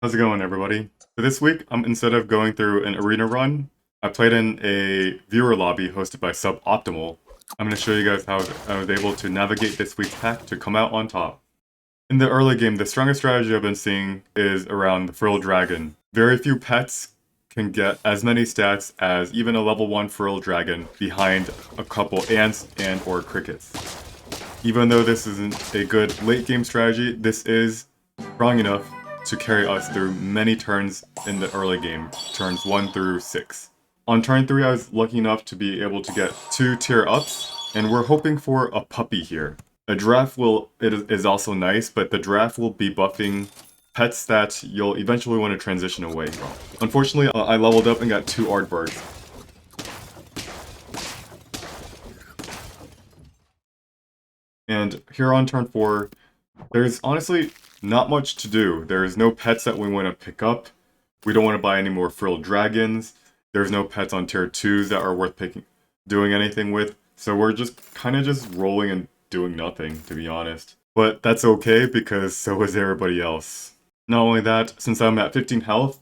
How's it going, everybody? So this week, instead of going through an arena run, I played in a viewer lobby hosted by SuboptimaI's. I'm going to show you guys how I was able to navigate this week's pack to come out on top. In the early game, the strongest strategy I've been seeing is around the Frill Dragon. Very few pets can get as many stats as even a level 1 Frill Dragon behind a couple ants and or crickets. Even though this isn't a good late game strategy, this is strong enough to carry us through many turns in the early game, turns 1 through 6. On turn 3, I was lucky enough to be able to get 2 tier ups, and we're hoping for a puppy here. A giraffe is also nice, but the giraffe will be buffing pets that you'll eventually want to transition away from. Unfortunately, I leveled up and got 2 aardvarks. And here on turn 4, there's honestly not much to do. There's no pets that we want to pick up. We don't want to buy any more frilled dragons. There's no pets on tier 2s that are worth doing anything with. So we're just kind of just rolling and doing nothing, to be honest. But that's okay because so is everybody else. Not only that, since I'm at 15 health,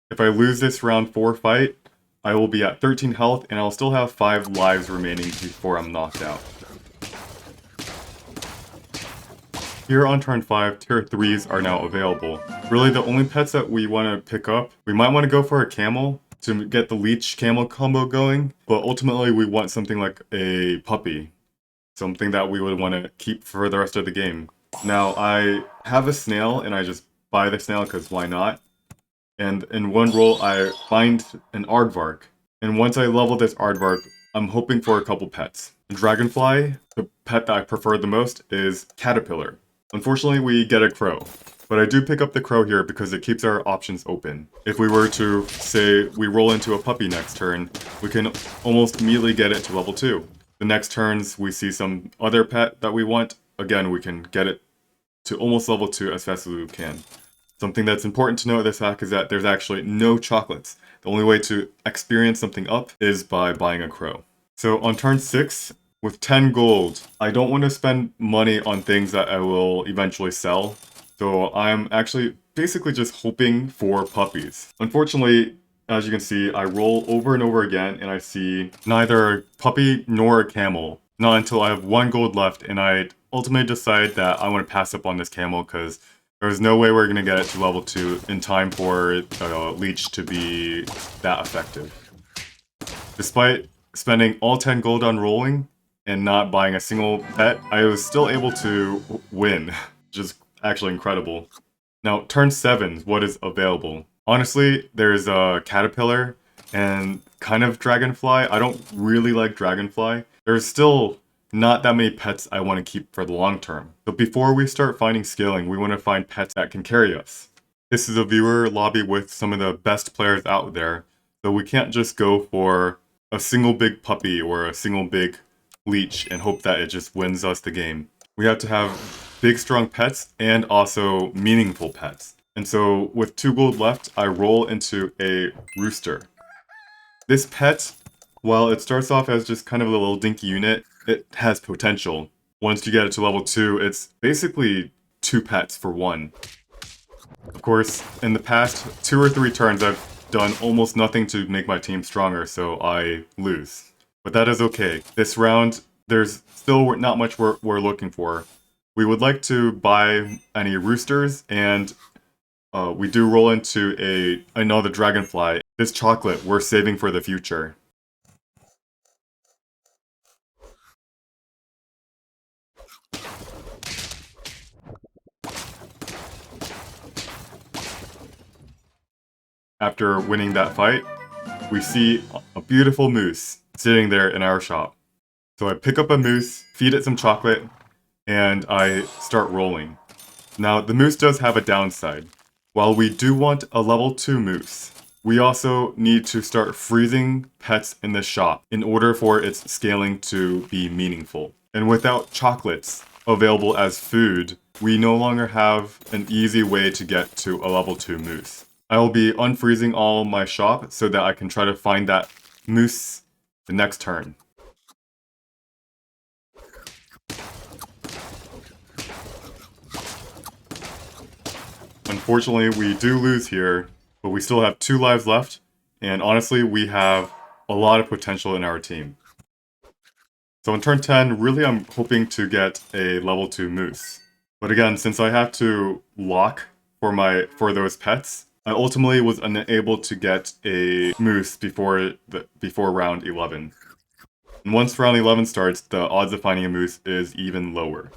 if I lose this round 4 fight, I will be at 13 health and I'll still have 5 lives remaining before I'm knocked out. Here on turn 5, tier 3s are now available. Really the only pets that we want to pick up, we might want to go for a camel to get the leech camel combo going, but ultimately we want something like a puppy. Something that we would want to keep for the rest of the game. Now I have a snail and I just buy the snail because why not? And in one roll I find an aardvark. And once I level this aardvark, I'm hoping for a couple pets. Dragonfly, the pet that I prefer the most, is caterpillar. Unfortunately, we get a crow, but I do pick up the crow here because it keeps our options open. If we were to, say, we roll into a puppy next turn, we can almost immediately get it to level 2. The next turns, we see some other pet that we want, again, we can get it to almost level 2 as fast as we can. Something that's important to note this hack is that there's actually no chocolates. The only way to experience something up is by buying a crow. So on turn 6, with 10 gold, I don't want to spend money on things that I will eventually sell. So I'm actually basically just hoping for puppies. Unfortunately, as you can see, I roll over and over again and I see neither a puppy nor a camel. Not until I have 1 gold left and I ultimately decide that I want to pass up on this camel because there's no way we're going to get it to level 2 in time for leech to be that effective. Despite spending all 10 gold on rolling and not buying a single pet, I was still able to win, which is actually incredible. Now, turn 7, what is available? Honestly, there's a caterpillar and kind of dragonfly. I don't really like dragonfly. There's still not that many pets I want to keep for the long term. But before we start finding scaling, we want to find pets that can carry us. This is a viewer lobby with some of the best players out there, so we can't just go for a single big puppy or a single big leech and hope that it just wins us the game. We have to have big strong pets and also meaningful pets. And so with 2 gold left, I roll into a rooster. This pet, while it starts off as just kind of a little dinky unit, it has potential. Once you get it to level 2, it's basically 2 pets for 1. Of course, in the past 2 or 3 turns, I've done almost nothing to make my team stronger, so I lose. But that is okay. This round, there's still not much we're looking for. We would like to buy any roosters, and we do roll into another dragonfly. This chocolate, we're saving for the future. After winning that fight, we see a beautiful moose sitting there in our shop. So I pick up a moose, feed it some chocolate, and I start rolling. Now, the moose does have a downside. While we do want a level 2 moose, we also need to start freezing pets in the shop in order for its scaling to be meaningful. And without chocolates available as food, we no longer have an easy way to get to a level 2 moose. I will be unfreezing all my shop so that I can try to find that moose the next turn. Unfortunately, we do lose here, but we still have 2 lives left, and honestly, we have a lot of potential in our team. So in turn 10, really I'm hoping to get a level 2 moose. But again, since I have to lock for those pets, I ultimately was unable to get a moose before round 11. And once round 11 starts, the odds of finding a moose is even lower.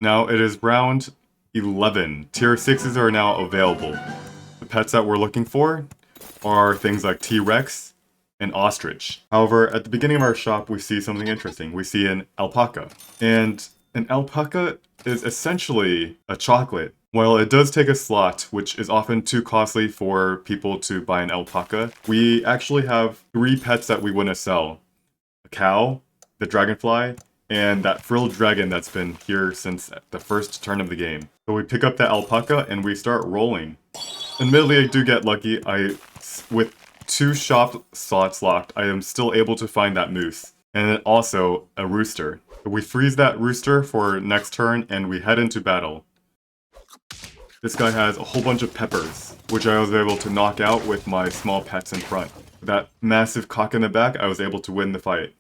Now it is round 11. Tier 6s are now available. The pets that we're looking for are things like T-Rex and ostrich. However, at the beginning of our shop, we see something interesting. We see an alpaca. And an alpaca is essentially a chocolate. While it does take a slot, which is often too costly for people to buy an alpaca, we actually have 3 pets that we want to sell. A cow, the dragonfly, and that frilled dragon that's been here since the first turn of the game. So we pick up that alpaca and we start rolling. Admittedly, I do get lucky. With 2 shop slots locked, I am still able to find that moose. And then also a rooster. We freeze that rooster for next turn and we head into battle. This guy has a whole bunch of peppers, which I was able to knock out with my small pets in front. With that massive cock in the back, I was able to win the fight.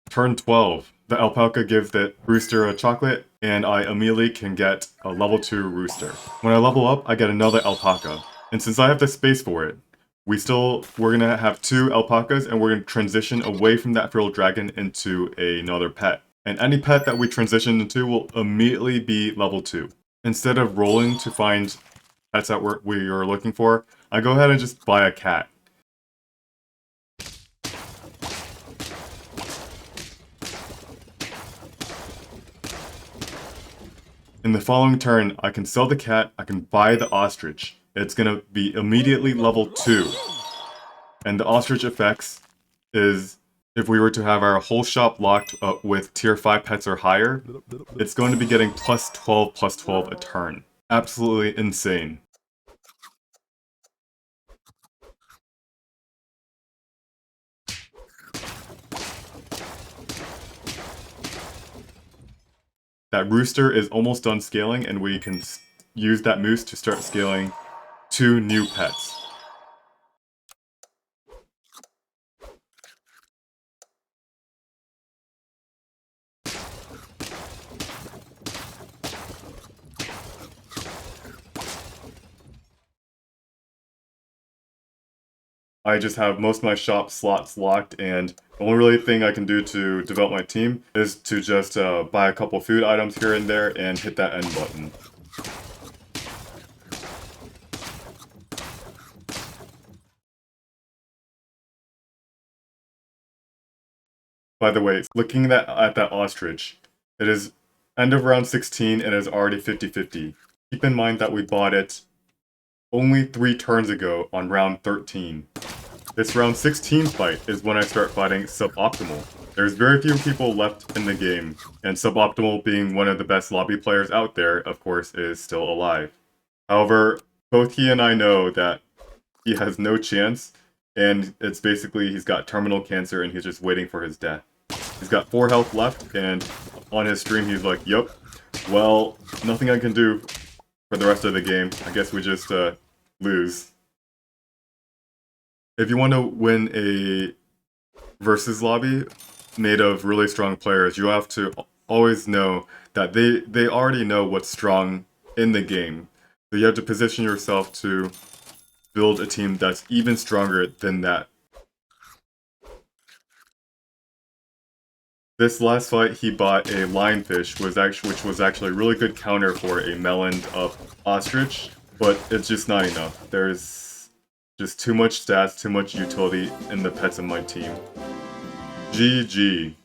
Turn 12. The alpaca gives the rooster a chocolate, and I immediately can get a level 2 rooster. When I level up, I get another alpaca. And since I have the space for it, we're gonna have 2 alpacas, and we're gonna transition away from that frilled dragon into another pet. And any pet that we transition into will immediately be level 2. Instead of rolling to find pets that we are looking for, I go ahead and just buy a cat. In the following turn, I can sell the cat, I can buy the ostrich. It's gonna be immediately level 2. And the ostrich effects is, if we were to have our whole shop locked up with tier 5 pets or higher, it's going to be getting plus 12 a turn. Absolutely insane. That rooster is almost done scaling, and we can use that moose to start scaling 2 new pets. I just have most of my shop slots locked, and the only really thing I can do to develop my team is to just buy a couple food items here and there and hit that end button. By the way, looking at that ostrich, it is end of round 16 and it is already 50-50. Keep in mind that we bought it only 3 turns ago on round 13. This round 16 fight is when I start fighting Suboptimal. There's very few people left in the game, and Suboptimal, being one of the best lobby players out there, of course, is still alive. However, both he and I know that he has no chance, and it's basically he's got terminal cancer and he's just waiting for his death. He's got 4 health left, and on his stream he's like, "Yup, well, nothing I can do for the rest of the game. I guess we just lose." If you want to win a versus lobby made of really strong players, you have to always know that they already know what's strong in the game. So you have to position yourself to build a team that's even stronger than that. This last fight, he bought a lionfish, which was actually a really good counter for a meloned up ostrich, but it's just not enough. There's just too much stats, too much utility in the pets in my team. GG.